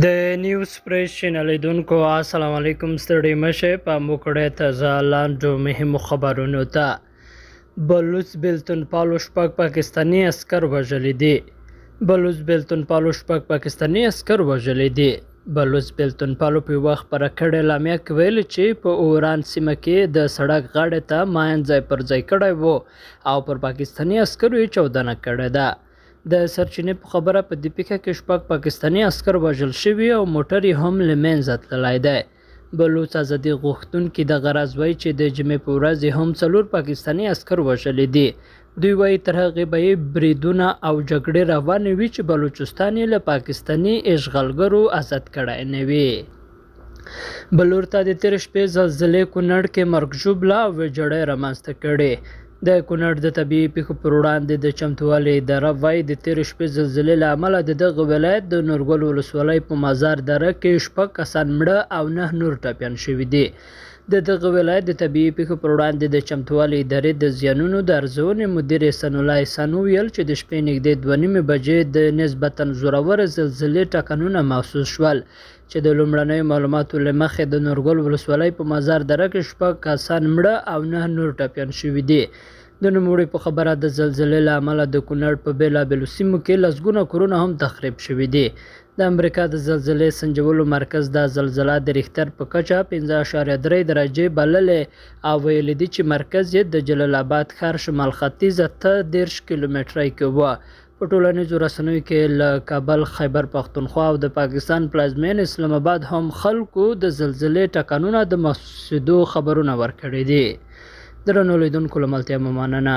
د نیوز پریس چینل لیدونکو السلام علیکم. ستړي مشه په موکړه تازه لاندو مهمو خبرونو ته. بلوچ بیلتون پالو شپږ پاکستانی عسکر وژلي دي. بلوچ بیلتون پالو شپږ پاکستانی عسکر وژلي دي. بلوچ بیلتون پالو په وخت پر کړه لامیه کوي چې په اوران سیمه کې د سړک غاړه ته ماین ځای پر ځای کړی وو او پر پاکستانی عسکرو یې چاودنه کړې ده. د سرچینې په خبره په دې پیښه کې شپږ پاکستانی عسکر وژل شوي او موټر یې هم له منځه تللی دی. بلوچ ازادي غوښتونکي دغه راز وایي چې د جمعې په ورځ هم 4 پاکستانی عسکر وژلي دي. دوی وایي تر هغې به یې بریدونه او جګړې روانې وي چې بلوچستان یې له پاکستانی اشغالګرو آزاد کړی نه وي. بلور ته د تېرې شپې زلزلې کونړ کې مرګ ژوبله او ویجاړۍ رامنځته کړې. د کونړ د طبیعي پیښو پر وړاندې د چمتووالي اداره وایي د تېرې شپې زلزلې له امله د دغه ولایت د نورګل ولسوالۍ په مزار دره کې 6 کسان مړه او 9 نور ټپیان شوي دي. د دغه ولایت د طبیعي پیښو پر وړاندې د چمتووالي ادارې د زیانونو د ارزونې مدیر احسان الله احسان وویل چې د شپې نږدې 2:30 بجې د نسبتا زوروره زلزلې ټکانونه محسوس شول چې د لومړنیو معلوماتو له مخې د نورګل ولسوالۍ په مزار دره کې 6 کسان مړه او 9 نور ټپیان شوي دي. د نوموړي په خبره د زلزلې له امله د کونړ په بېلابېلو سیمو کې لسګونه کورونه هم تخریب شوي دي. د امریکا د زلزلې سنجولو مرکز دا زلزله د ریختر په کچه 5.3 درجې بللې او ویلي دي چې مرکز یې د جلال آباد ښار شمال ختیځه 13 کیلومترۍ کې وه. په ټولنیزو رسنیو کې له کابل، خیبر پښتونخوا او د پاکستان پلازمین اسلام آباد هم خلکو د زلزلې ټکانونه د محسوسېدو خبرونه ورکړي دي. درنو لیدونکو له ملتیا مننه.